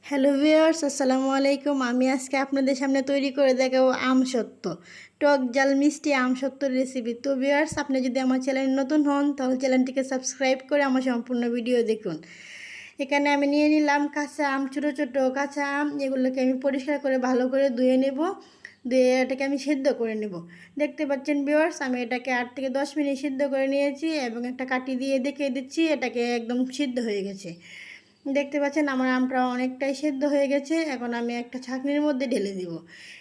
Hello viewers, আসসালামু আলাইকুম। আমি আজকে আপনাদের সামনে তৈরি করে দেখাবো আমসত্ত্ব, টক ঝাল মিষ্টি আমসত্ত্বর রেসিপি। তো ভিউয়ার্স, আপনি যদি আমার চ্যানেল নতুন হন তাহলে চ্যানেলটিকে সাবস্ক্রাইব করে আমার সম্পূর্ণ ভিডিও দেখুন। এখানে আমি নিয়ে নিলাম কাঁচা আম, ছোটো ছোটো কাঁচা আম। এগুলোকে আমি পরিষ্কার করে ভালো করে ধুয়ে নেব। ধুয়ে এটাকে আমি সিদ্ধ করে নেব। দেখতে পাচ্ছেন ভিউয়ার্স, আমি এটাকে 8 থেকে 10 মিনিট সিদ্ধ করে নিয়েছি এবং একটা কাঠি দিয়ে দেখিয়ে দিচ্ছি এটাকে একদম সিদ্ধ হয়ে গেছে। দেখতে পাচ্ছেন আমার আমটা অনেকটাই সেদ্ধ হয়ে গেছে। এখন আমি একটা ছাঁকনির মধ্যে ঢেলে দিব।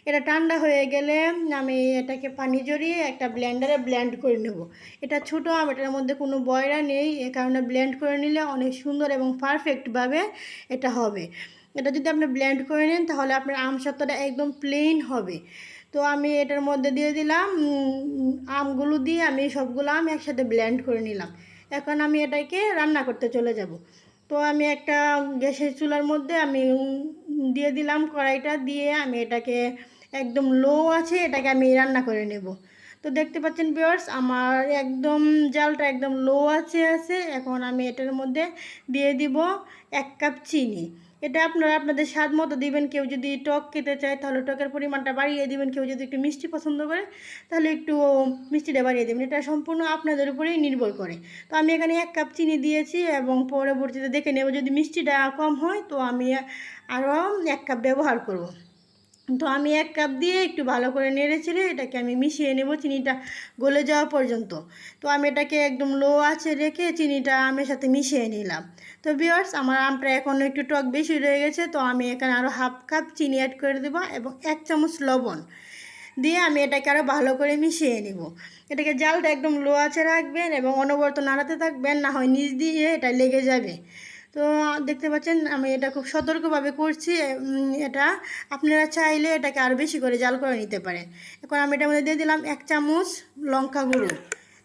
এটা ঠান্ডা হয়ে গেলে আমি এটাকে পানি জড়িয়ে একটা ব্লেন্ডারে ব্লেন্ড করে নেব। এটা ছোটো আম, এটার মধ্যে কোনো বয়রা নেই, এ কারণে ব্লেন্ড করে নিলে অনেক সুন্দর এবং পারফেক্টভাবে এটা হবে। এটা যদি আপনি ব্লেন্ড করে নেন তাহলে আপনার আমসত্ত্বটা একদম প্লেন হবে। তো আমি এটার মধ্যে দিয়ে দিলাম আমগুলো দিয়ে আমি সবগুলো আম একসাথে ব্লেন্ড করে নিলাম। এখন আমি এটাকে রান্না করতে চলে যাব। তো আমি একটা গ্যাসের চুলার মধ্যে আমি দিয়ে দিলাম কড়াইটা, দিয়ে আমি এটাকে একদম লো আছে এটাকে আমি রান্না করে নেব। তো দেখতে পাচ্ছেন ভিউয়ার্স, আমার একদম জালটা একদম লো আছে। এখন আমি এটার মধ্যে দিয়ে দিব 1 কাপ চিনি। এটা আপনারা আপনাদের স্বাদ মতো দিবেন। কেউ যদি টক খেতে চায় তাহলে টকের পরিমাণটা বাড়িয়ে দিবেন, কেউ যদি একটু মিষ্টি পছন্দ করে তাহলে একটু মিষ্টিটা বাড়িয়ে দেবেন। এটা সম্পূর্ণ আপনাদের উপরেই নির্ভর করে। তো আমি এখানে 1 কাপ চিনি দিয়েছি এবং পরবর্তীতে দেখে নেব যদি মিষ্টিটা কম হয় তো আমি আরও 1 কাপ ব্যবহার করব। তো আমি 1 কাপ দিয়ে একটু ভালো করে নেড়ে চেড়ে এটাকে আমি মিশিয়ে নেব চিনিটা গলে যাওয়া পর্যন্ত। তো আমি এটাকে একদম লো আঁচে রেখে চিনিটা আমের সাথে মিশিয়ে নিলাম। তো ভিউয়ার্স, আমার আমটা এখন একটু টক বেশি রয়ে গেছে, তো আমি এখানে আরও 1/2 কাপ চিনি অ্যাড করে দেবো এবং 1 চামচ লবণ দিয়ে আমি এটাকে আরও ভালো করে মিশিয়ে নেব। এটাকে জালটা একদম লো আঁচে রাখবেন এবং অনবরত নাড়াতে থাকবেন, না হয় নিচ দিয়ে এটা লেগে যাবে। তো দেখতে পাচ্ছেন আমি এটা খুব সতর্কভাবে করছি। এটা আপনারা চাইলে এটাকে আরও বেশি করে জাল করে নিতে পারেন। এখন আমি এটার মধ্যে দিয়ে দিলাম 1 চামচ লঙ্কা গুঁড়ো,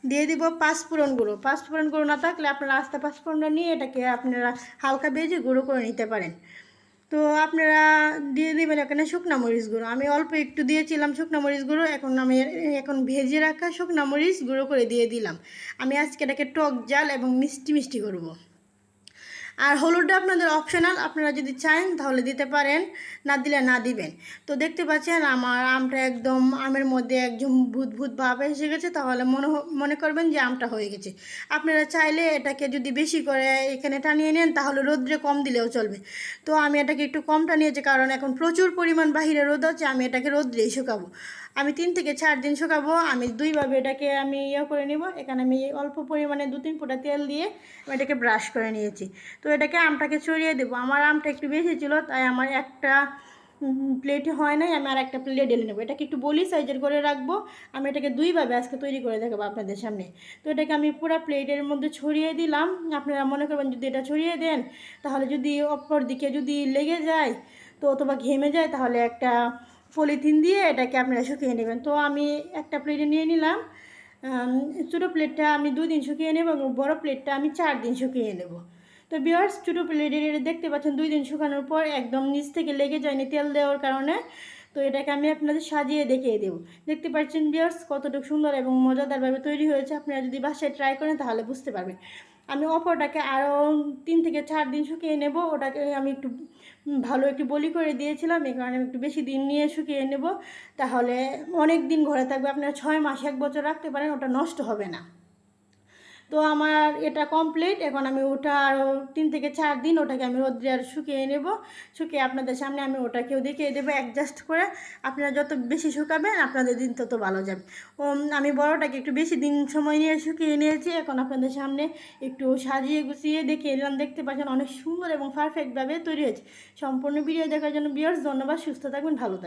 দিয়ে দিব 5 ফোড়ন গুঁড়ো। 5 ফোড়ন গুঁড়ো না থাকলে আপনারা আস্তে 5 ফোড়নটা নিয়ে এটাকে আপনারা হালকা ভেজে গুঁড়ো করে নিতে পারেন। তো আপনারা দিয়ে দেবেন এখানে শুকনো মরিচ গুঁড়ো। আমি অল্প একটু দিয়েছিলাম শুকনো মরিচ গুঁড়ো, এখন ভেজে রাখা শুকনো মরিচ গুঁড়ো করে দিয়ে দিলাম। আমি আজকে এটাকে টক ঝাল এবং মিষ্টি মিষ্টি করব। আর হলুদটা আপনাদের অপশনাল, আপনারা যদি চান তাহলে দিতে পারেন, না দিলে না দিবেন। তো দেখতে পাচ্ছেন আমার আমটা একদম আমের মধ্যে একদম ভূত ভাব এসে গেছে, তাহলে মনে করবেন যে আমটা হয়ে গেছে। আপনারা চাইলে এটাকে যদি বেশি করে এখানে টানিয়ে নেন তাহলে রোদ্রে কম দিলেও চলবে। তো আমি এটাকে একটু কম টানিয়েছি কারণ এখন প্রচুর পরিমাণ বাহিরে রোদ আছে, আমি এটাকে রোদ্রেই শুকাবো। আমি 3 থেকে 4 দিন শুকাবো। আমি দুইভাবে এটাকে আমি করে নেব। এখানে আমি অল্প পরিমাণে 2-3 ফোঁটা তেল দিয়ে আমি এটাকে ব্রাশ করে নিয়েছি। তো এটাকে আমটাকে ছড়িয়ে দেবো। আমার আমটা একটু বেশি ছিল তাই আমার একটা প্লেটে হয় নাই, আমি আর একটা প্লেটে ঢেলে নেবো। এটাকে একটু বলি সাইজের করে রাখবো। আমি এটাকে দুইভাবে আজকে তৈরি করে দেখাবো আপনাদের সামনে। তো এটাকে আমি পুরো প্লেটের মধ্যে ছড়িয়ে দিলাম। আপনারা মনে করবেন যদি এটা ছড়িয়ে দেন তাহলে যদি অপর দিকে যদি লেগে যায় তো অথবা ঘেমে যায় তাহলে একটা পলিথিন দিয়ে এটাকে আপনারা শুকিয়ে নেবেন। তো আমি একটা প্লেটে নিয়ে নিলাম। ছোটো প্লেটটা আমি 2 দিন শুকিয়ে নেব এবং বড়ো প্লেটটা আমি 4 দিন শুকিয়ে নেব। তো ভিউয়ার্স, ছোটো প্লেটের দেখতে পাচ্ছেন 2 দিন শুকানোর পর একদম নিচ থেকে লেগে যায়নি তেল দেওয়ার কারণে। তো এটাকে আমি আপনাদের সাজিয়ে দেখিয়ে দেব। দেখতে পাচ্ছেন ভিউয়ার্স কতটুকু সুন্দর এবং মজাদারভাবে তৈরি হয়েছে। আপনারা যদি বাসায় ট্রাই করেন তাহলে বুঝতে পারবেন। আমি অপরটাকে আরও 3 থেকে 4 দিন শুকিয়ে নেব। ওটাকে আমি একটু ভালো একটু বলি করে দিয়েছিলাম, এই কারণে আমি একটু বেশি দিন নিয়ে শুকিয়ে নেব। তাহলে অনেক দিন ঘরে থাকবে, আপনারা 6 মাস 1 বছর রাখতে পারেন, ওটা নষ্ট হবে না। তো আমার এটা কমপ্লিট। এখন আমি ওটা আরও 3 থেকে 4 দিন ওটাকে আমি রোদ্রে আর শুকিয়ে নেব। শুকিয়ে আপনাদের সামনে আমি ওটাকেও দেখিয়ে দেবো অ্যাডজাস্ট করে। আপনারা যত বেশি শুকাবেন আপনাদের দিন তত ভালো যাবে। আমি বড়োটাকে একটু বেশি দিন সময় নিয়ে শুকিয়ে নিয়েছি। এখন আপনাদের সামনে একটু সাজিয়ে গুছিয়ে দেখিয়ে দিলাম। দেখতে পাচ্ছেন অনেক সুন্দর এবং পারফেক্টভাবে তৈরি হয়েছে। সম্পূর্ণ ভিডিও দেখার জন্য ভিউয়ার্স ধন্যবাদ। সুস্থ থাকবেন, ভালো থাকবেন।